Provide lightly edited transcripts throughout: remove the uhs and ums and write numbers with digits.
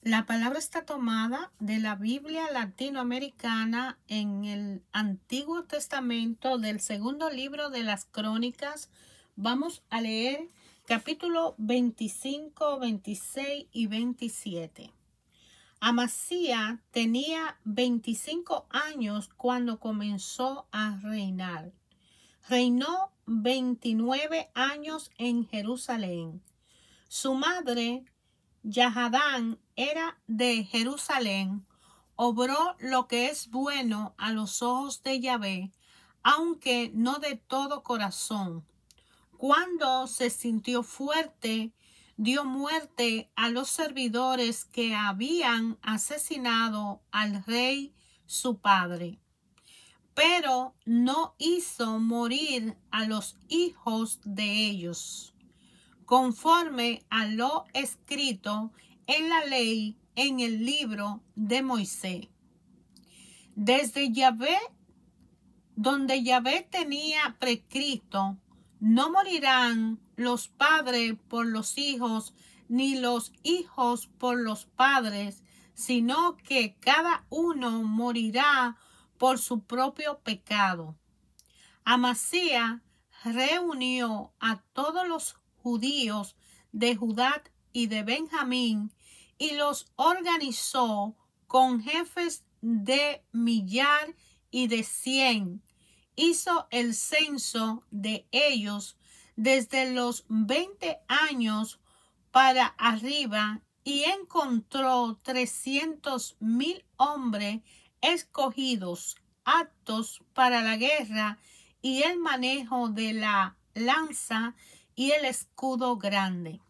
La palabra está tomada de la Biblia latinoamericana en el Antiguo Testamento del segundo libro de las Crónicas. Vamos a leer capítulo 25, 26 y 27. Amasía tenía 25 años cuando comenzó a reinar. Reinó 29 años en Jerusalén. Su madre, Yahadán, era de Jerusalén. Obró lo que es bueno a los ojos de Yahvé, aunque no de todo corazón. Cuando se sintió fuerte, dio muerte a los servidores que habían asesinado al rey su padre. Pero no hizo morir a los hijos de ellos, conforme a lo escrito en la ley en el libro de Moisés. Desde Yahvé, donde Yahvé tenía prescrito, no morirán los padres por los hijos, ni los hijos por los padres, sino que cada uno morirá por su propio pecado. Amasías reunió a todos los judíos de Judá y de Benjamín y los organizó con jefes de 1,000 y de 100. Hizo el censo de ellos desde los 20 años para arriba y encontró 300,000 hombres escogidos, aptos para la guerra y el manejo de la lanza y el escudo grande.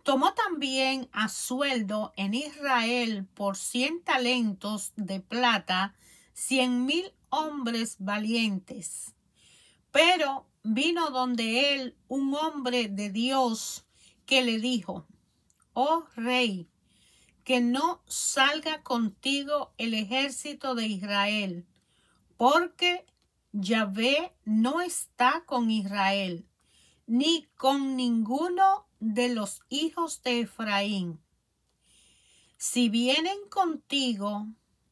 Tomó también a sueldo en Israel por 100 talentos de plata 100,000 hombres valientes. Pero vino donde él un hombre de Dios que le dijo: «Oh rey, que no salga contigo el ejército de Israel, porque Yahvé no está con Israel, ni con ninguno de los hijos de Efraín. Si vienen contigo,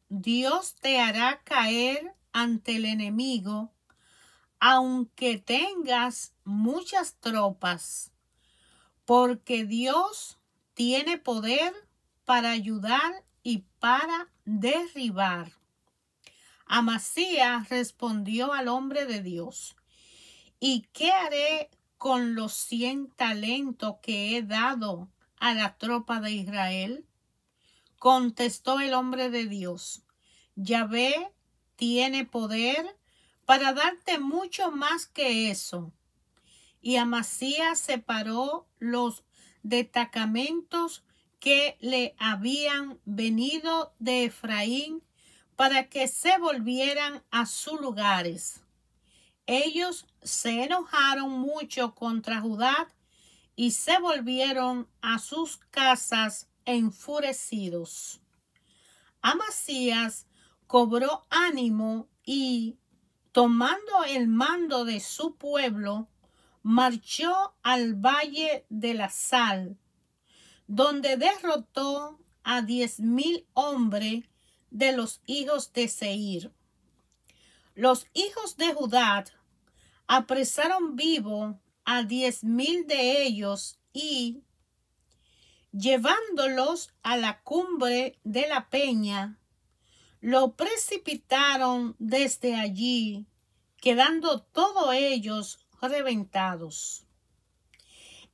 Dios te hará caer ante el enemigo, aunque tengas muchas tropas, porque Dios tiene poder para ayudar y para derribar». Amasías respondió al hombre de Dios: «¿Y qué haré con los 100 talentos que he dado a la tropa de Israel?» Contestó el hombre de Dios: «Yahvé tiene poder para darte mucho más que eso». Y Amasías separó los destacamentos que le habían venido de Efraín para que se volvieran a sus lugares. Ellos se enojaron mucho contra Judá y se volvieron a sus casas enfurecidos. Amasías cobró ánimo y, tomando el mando de su pueblo, marchó al valle de la Sal, donde derrotó a 10,000 hombres de los hijos de Seir. Los hijos de Judá apresaron vivo a 10,000 de ellos y, llevándolos a la cumbre de la peña, lo precipitaron desde allí, quedando todos ellos reventados.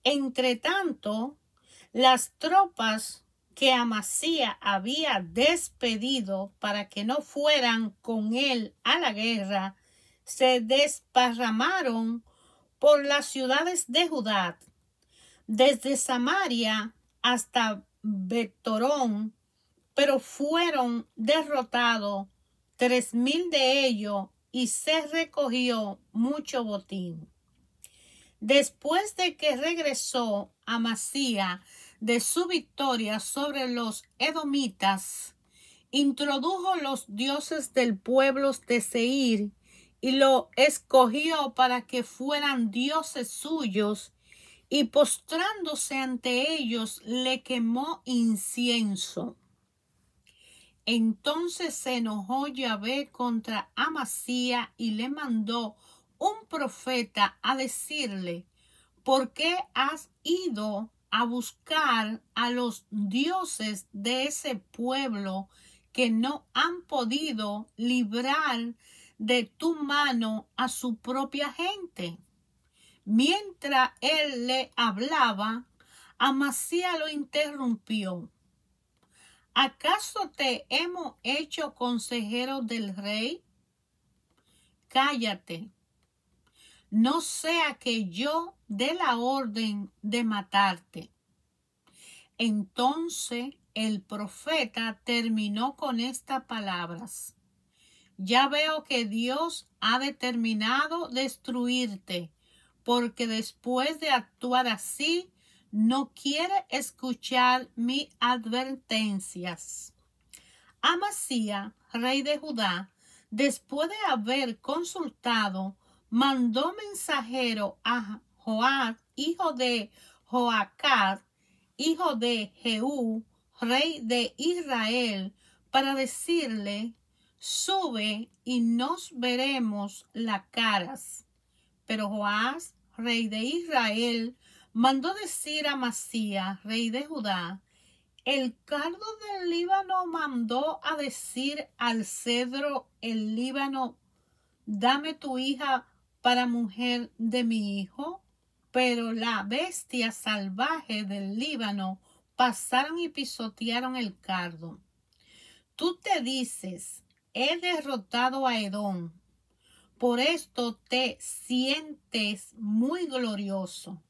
Entretanto, las tropas que Amasías había despedido para que no fueran con él a la guerra, se desparramaron por las ciudades de Judá, desde Samaria hasta Betorón, pero fueron derrotados 3,000 de ellos y se recogió mucho botín. Después de que regresó Amasías de su victoria sobre los edomitas, introdujo los dioses del pueblo de Seir y lo escogió para que fueran dioses suyos y postrándose ante ellos le quemó incienso. Entonces se enojó Yahvé contra Amasías y le mandó un profeta a decirle: ¿por qué has ido a buscar a los dioses de ese pueblo que no han podido librar de tu mano a su propia gente? Mientras él le hablaba, Amasías lo interrumpió: ¿acaso te hemos hecho consejero del rey? Cállate, no sea que yo dé la orden de matarte. Entonces el profeta terminó con estas palabras: ya veo que Dios ha determinado destruirte, porque después de actuar así, no quiere escuchar mis advertencias. Amasías, rey de Judá, después de haber consultado, mandó mensajero a Joás, hijo de Joacad, hijo de Jehú, rey de Israel, para decirle: sube y nos veremos las caras. Pero Joás, rey de Israel, mandó decir a Amasías, rey de Judá: el cardo del Líbano mandó a decir al cedro el Líbano: dame tu hija para mujer de mi hijo. Pero la bestia salvaje del Líbano pasaron y pisotearon el cardo. Tú te dices: he derrotado a Edom. Por esto te sientes muy glorioso.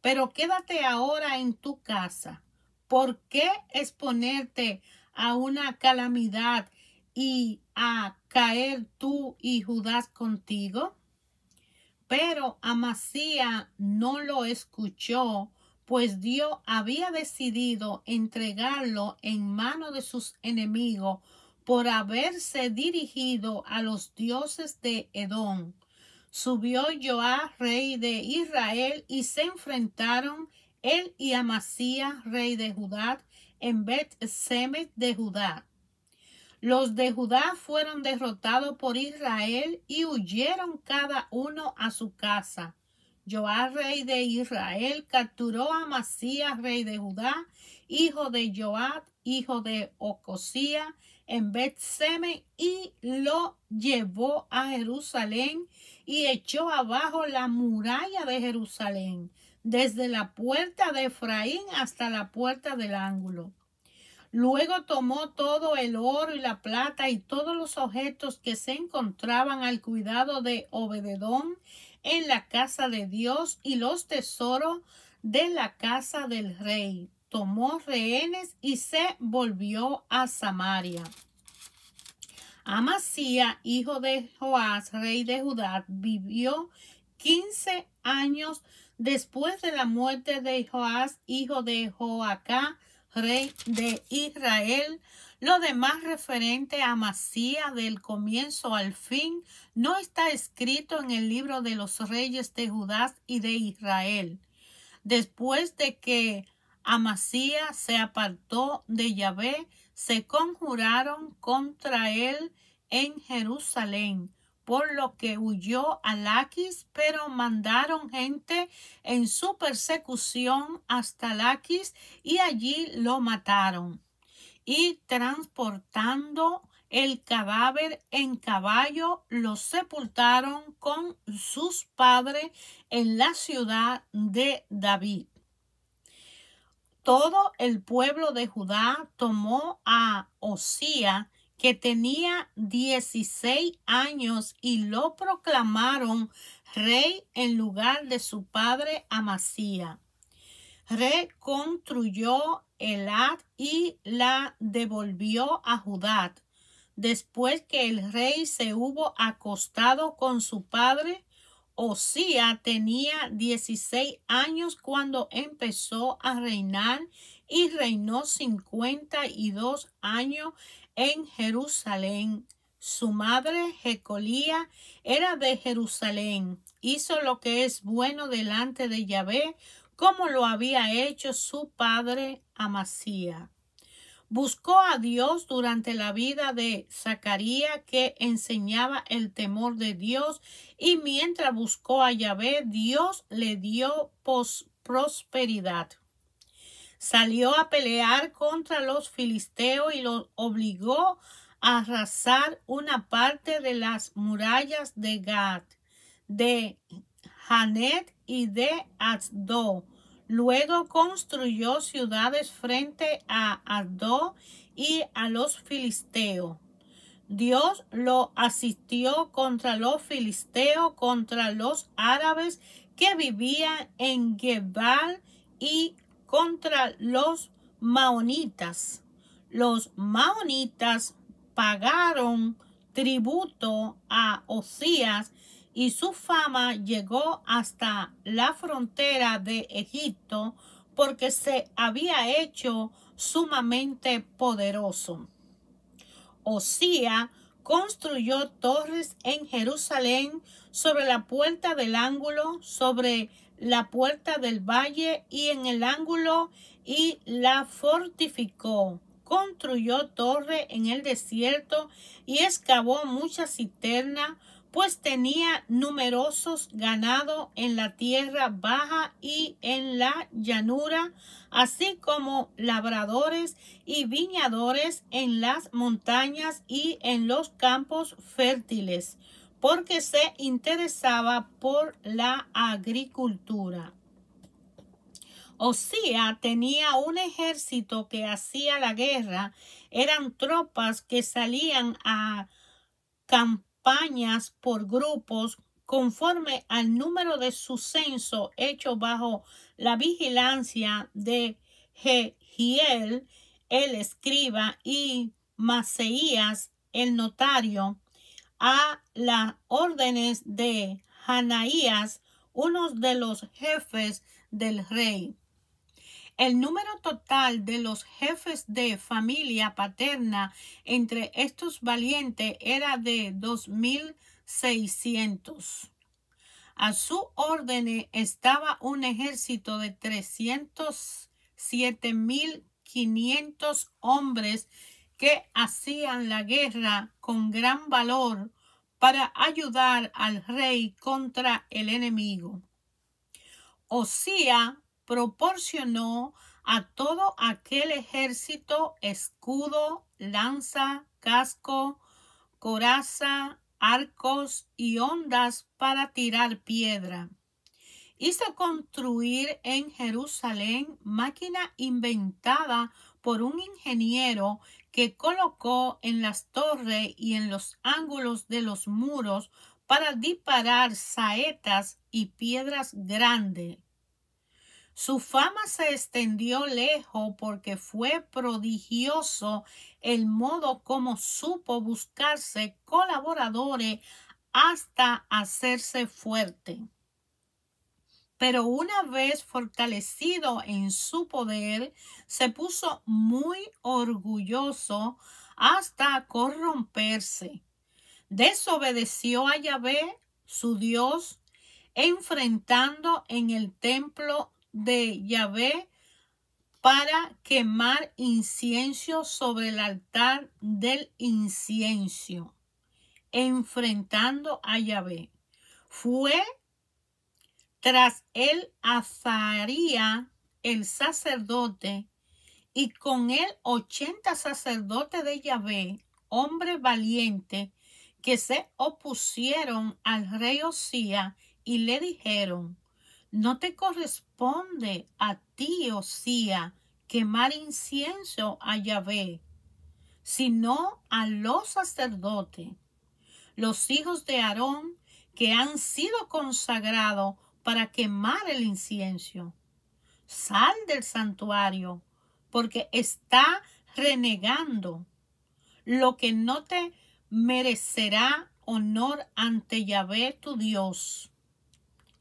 Pero quédate ahora en tu casa. ¿Por qué exponerte a una calamidad y a caer tú y Judá contigo? Pero Amasías no lo escuchó, pues Dios había decidido entregarlo en manos de sus enemigos por haberse dirigido a los dioses de Edom. Subió Joás, rey de Israel, y se enfrentaron él y Amasías, rey de Judá, en Bet-Semes de Judá. Los de Judá fueron derrotados por Israel y huyeron cada uno a su casa. Joás, rey de Israel, capturó a Amasías, rey de Judá, hijo de Joab, hijo de Ocosías, en Bet-Semes, y lo llevó a Jerusalén y echó abajo la muralla de Jerusalén, desde la puerta de Efraín hasta la puerta del ángulo. Luego tomó todo el oro y la plata y todos los objetos que se encontraban al cuidado de Obededón en la casa de Dios y los tesoros de la casa del rey. Tomó rehenes y se volvió a Samaria. Amasías, hijo de Joás, rey de Judá, vivió 15 años después de la muerte de Joás, hijo de Joacá, rey de Israel. Lo demás referente a Amasías del comienzo al fin no está escrito en el libro de los reyes de Judá y de Israel. Después de que Amasías se apartó de Yahvé, se conjuraron contra él en Jerusalén, por lo que huyó a Laquis, pero mandaron gente en su persecución hasta Laquis y allí lo mataron. Y transportando el cadáver en caballo, lo sepultaron con sus padres en la ciudad de David. Todo el pueblo de Judá tomó a Osías, que tenía 16 años, y lo proclamaron rey en lugar de su padre Amasías. Reconstruyó Elat y la devolvió a Judá. Después que el rey se hubo acostado con su padre, Osías tenía 16 años cuando empezó a reinar y reinó 52 años en Jerusalén. Su madre, Jecolía, era de Jerusalén. Hizo lo que es bueno delante de Yahvé, como lo había hecho su padre Amasías. Buscó a Dios durante la vida de Zacarías, que enseñaba el temor de Dios, y mientras buscó a Yahvé, Dios le dio prosperidad. Salió a pelear contra los filisteos y los obligó a arrasar una parte de las murallas de Gat, de Janet y de Asdod. Luego construyó ciudades frente a Asdod y a los filisteos. Dios lo asistió contra los filisteos, contra los árabes que vivían en Gebal y contra los maonitas. Los maonitas pagaron tributo a Osías y su fama llegó hasta la frontera de Egipto porque se había hecho sumamente poderoso. Osías construyó torres en Jerusalén, sobre la puerta del ángulo, sobre la puerta del valle y en el ángulo, y la fortificó. Construyó torre en el desierto y excavó muchas cisternas, pues tenía numerosos ganados en la tierra baja y en la llanura, así como labradores y viñadores en las montañas y en los campos fértiles, porque se interesaba por la agricultura. Osías tenía un ejército que hacía la guerra. Eran tropas que salían a campañas por grupos conforme al número de su censo, hecho bajo la vigilancia de Jehiel el escriba y Maseías el notario, a las órdenes de Hanaías, uno de los jefes del rey. El número total de los jefes de familia paterna entre estos valientes era de 2,600. A su orden estaba un ejército de 307,500 hombres que hacían la guerra con gran valor para ayudar al rey contra el enemigo. Osías proporcionó a todo aquel ejército escudo, lanza, casco, coraza, arcos y hondas para tirar piedra. Hizo construir en Jerusalén máquina inventada por un ingeniero que colocó en las torres y en los ángulos de los muros para disparar saetas y piedras grandes. Su fama se extendió lejos porque fue prodigioso el modo como supo buscarse colaboradores hasta hacerse fuerte. Pero una vez fortalecido en su poder, se puso muy orgulloso hasta corromperse. Desobedeció a Yahvé, su Dios, enfrentando en el templo de Yahvé para quemar incienso sobre el altar del incienso, enfrentando a Yahvé. Fue tras él Azarías el sacerdote, y con él 80 sacerdotes de Yahvé, hombres valientes, que se opusieron al rey Osías y le dijeron: no te corresponde a ti, Osías, quemar incienso a Yahvé, sino a los sacerdotes, los hijos de Aarón, que han sido consagrados para quemar el incienso. Sal del santuario, porque está renegando, lo que no te merecerá honor ante Yahvé tu Dios.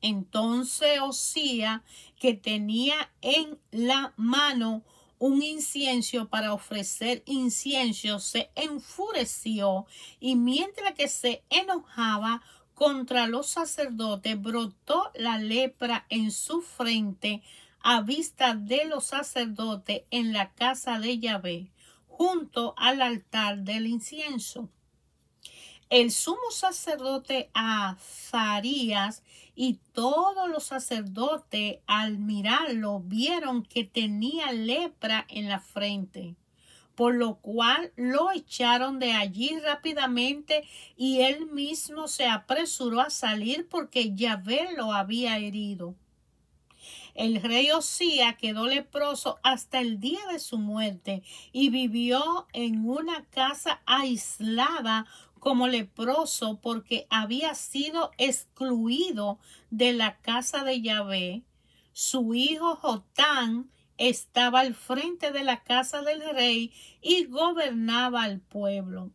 Entonces Osías, que tenía en la mano un incienso para ofrecer incienso, se enfureció, y mientras que se enojaba contra los sacerdotes, brotó la lepra en su frente a vista de los sacerdotes en la casa de Yahvé, junto al altar del incienso. El sumo sacerdote Azarías y todos los sacerdotes al mirarlo vieron que tenía lepra en la frente, por lo cual lo echaron de allí rápidamente y él mismo se apresuró a salir porque Yahvé lo había herido. El rey Osías quedó leproso hasta el día de su muerte y vivió en una casa aislada como leproso porque había sido excluido de la casa de Yahvé. Su hijo Jotán estaba al frente de la casa del rey y gobernaba al pueblo.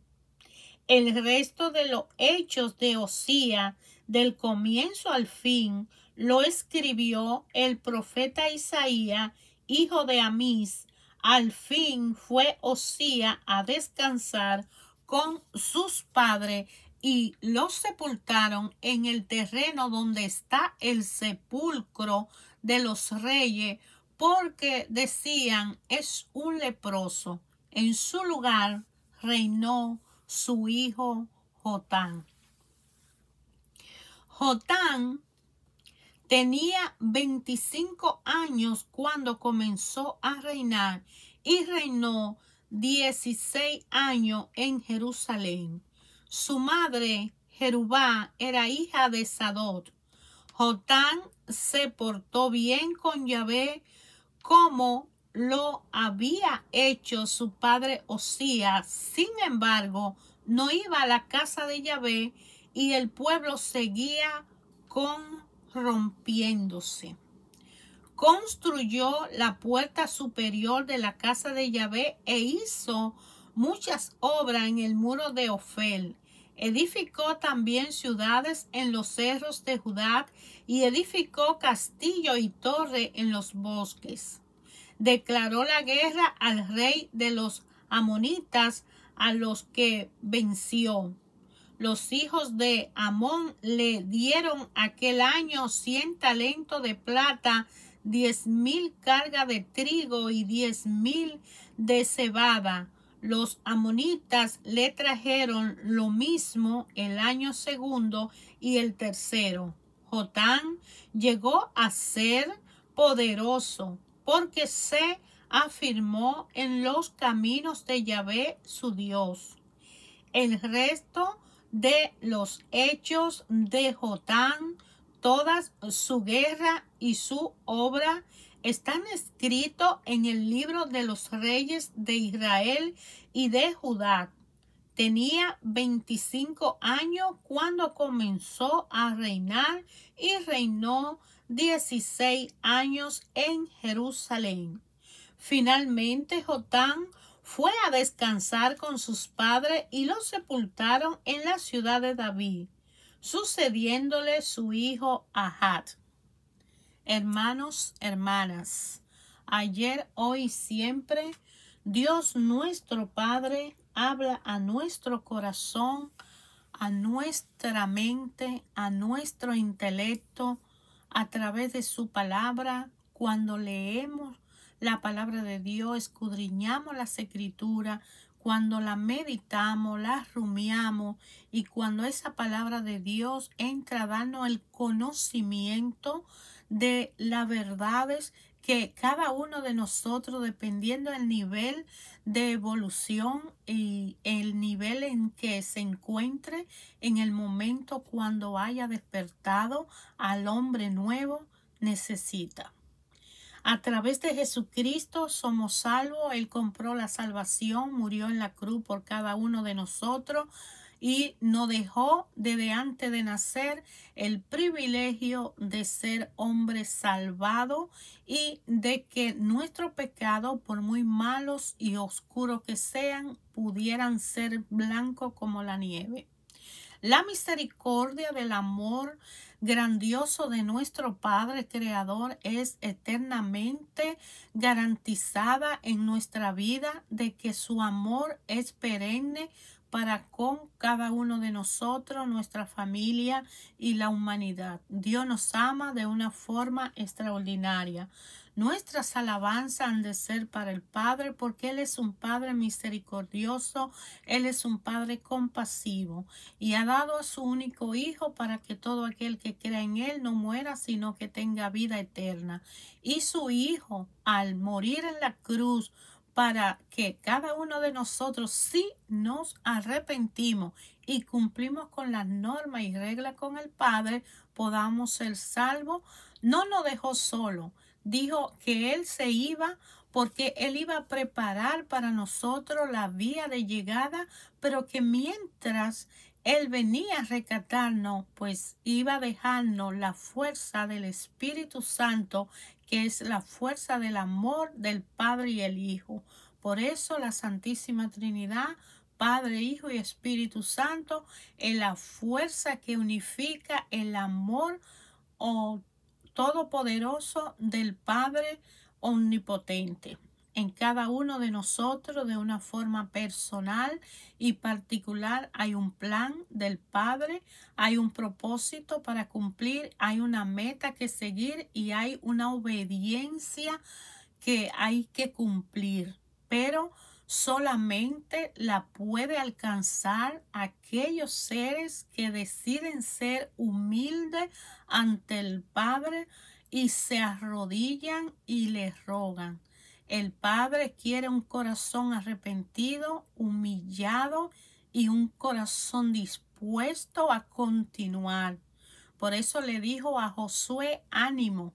El resto de los hechos de Osías, del comienzo al fin, lo escribió el profeta Isaías, hijo de Amís. Al fin fue Osías a descansar con sus padres y los sepultaron en el terreno donde está el sepulcro de los reyes, porque decían: es un leproso. En su lugar reinó su hijo Jotán. Jotán tenía 25 años cuando comenzó a reinar y reinó 16 años en Jerusalén. Su madre, Jerubá, era hija de Sadok. Jotán se portó bien con Yahvé como lo había hecho su padre Osías. Sin embargo, no iba a la casa de Yahvé y el pueblo seguía corrompiéndose. Construyó la puerta superior de la casa de Yahvé e hizo muchas obras en el muro de Ofel. Edificó también ciudades en los cerros de Judá y edificó castillo y torre en los bosques. Declaró la guerra al rey de los amonitas, a los que venció. Los hijos de Amón le dieron aquel año 100 talentos de plata, 10,000 cargas de trigo y 10,000 de cebada. Los amonitas le trajeron lo mismo el año segundo y el tercero. Jotán llegó a ser poderoso porque se afirmó en los caminos de Yahvé su Dios. El resto de los hechos de Jotán, toda su guerra y su obra, están escritos en el libro de los reyes de Israel y de Judá. Tenía 25 años cuando comenzó a reinar y reinó 16 años en Jerusalén. Finalmente Jotán fue a descansar con sus padres y lo sepultaron en la ciudad de David, sucediéndole su hijo Ahaz. Hermanos, hermanas, ayer, hoy y siempre, Dios nuestro Padre habla a nuestro corazón, a nuestra mente, a nuestro intelecto, a través de su palabra. Cuando leemos la palabra de Dios, escudriñamos las escrituras, cuando la meditamos, la rumiamos, y cuando esa palabra de Dios entra a darnos el conocimiento de las verdades que cada uno de nosotros, dependiendo del nivel de evolución y el nivel en que se encuentre en el momento cuando haya despertado al hombre nuevo, necesita. A través de Jesucristo somos salvos. Él compró la salvación, murió en la cruz por cada uno de nosotros y nos dejó desde antes de nacer el privilegio de ser hombre salvado y de que nuestros pecados, por muy malos y oscuros que sean, pudieran ser blancos como la nieve. La misericordia del amor grandioso de nuestro Padre Creador es eternamente garantizada en nuestra vida, de que su amor es perenne para con cada uno de nosotros, nuestra familia y la humanidad. Dios nos ama de una forma extraordinaria. Nuestras alabanzas han de ser para el Padre, porque Él es un Padre misericordioso, Él es un Padre compasivo, y ha dado a su único Hijo para que todo aquel que crea en Él no muera, sino que tenga vida eterna. Y su Hijo, al morir en la cruz, para que cada uno de nosotros, si nos arrepentimos y cumplimos con las normas y reglas con el Padre, podamos ser salvos. No nos dejó solo. Dijo que Él se iba porque Él iba a preparar para nosotros la vía de llegada, pero que mientras Él venía a rescatarnos, pues iba a dejarnos la fuerza del Espíritu Santo, que es la fuerza del amor del Padre y el Hijo. Por eso la Santísima Trinidad, Padre, Hijo y Espíritu Santo, es la fuerza que unifica el amor todopoderoso del Padre omnipotente en cada uno de nosotros. De una forma personal y particular hay un plan del Padre, hay un propósito para cumplir, hay una meta que seguir y hay una obediencia que hay que cumplir, pero solamente la puede alcanzar aquellos seres que deciden ser humildes ante el Padre y se arrodillan y le rogan. El Padre quiere un corazón arrepentido, humillado y un corazón dispuesto a continuar. Por eso le dijo a Josué: ánimo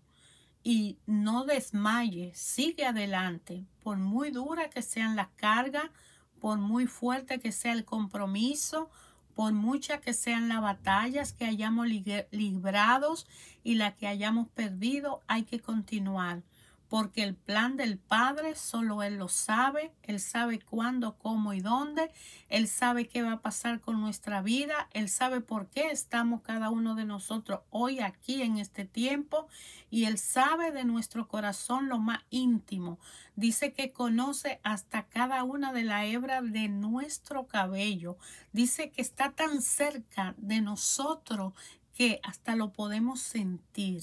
y no desmayes, sigue adelante, por muy dura que sean las cargas, por muy fuerte que sea el compromiso, por muchas que sean las batallas que hayamos librados y las que hayamos perdido, hay que continuar. Porque el plan del Padre solo Él lo sabe. Él sabe cuándo, cómo y dónde. Él sabe qué va a pasar con nuestra vida. Él sabe por qué estamos cada uno de nosotros hoy aquí en este tiempo. Y Él sabe de nuestro corazón lo más íntimo. Dice que conoce hasta cada una de las hebras de nuestro cabello. Dice que está tan cerca de nosotros que hasta lo podemos sentir.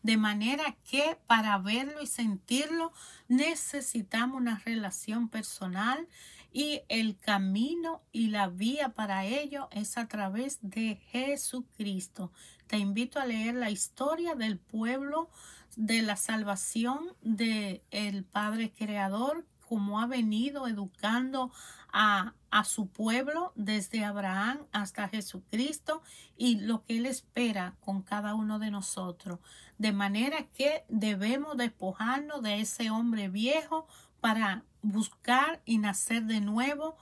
De manera que para verlo y sentirlo necesitamos una relación personal, y el camino y la vía para ello es a través de Jesucristo. Te invito a leer la historia del pueblo, de la salvación del Padre Creador, como ha venido educando a su pueblo desde Abraham hasta Jesucristo, y lo que Él espera con cada uno de nosotros. De manera que debemos despojarnos de ese hombre viejo para buscar y nacer de nuevo,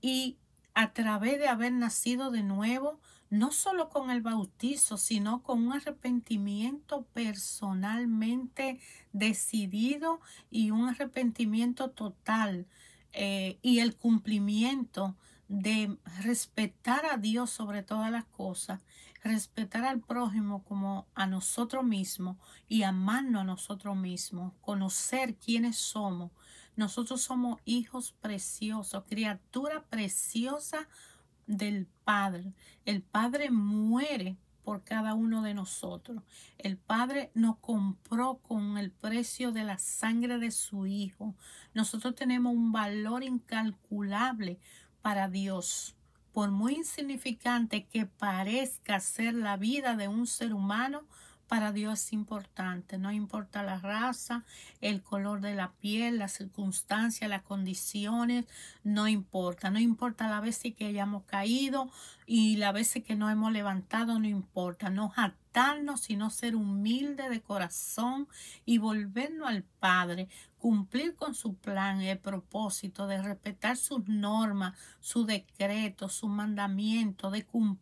y a través de haber nacido de nuevo, no solo con el bautizo, sino con un arrepentimiento personalmente decidido y un arrepentimiento total, y el cumplimiento de respetar a Dios sobre todas las cosas, respetar al prójimo como a nosotros mismos y amarnos a nosotros mismos, conocer quiénes somos. Nosotros somos hijos preciosos, criatura preciosa del Padre. El Padre muere por cada uno de nosotros. El Padre nos compró con el precio de la sangre de su Hijo. Nosotros tenemos un valor incalculable para Dios. Por muy insignificante que parezca ser la vida de un ser humano, para Dios es importante. No importa la raza, el color de la piel, las circunstancias, las condiciones, no importa. No importa la vez que hayamos caído y la vez que nos hemos levantado, no importa. No jactarnos, sino ser humilde de corazón y volvernos al Padre. Cumplir con su plan, el propósito de respetar sus normas, su decreto, su mandamiento, de cumplir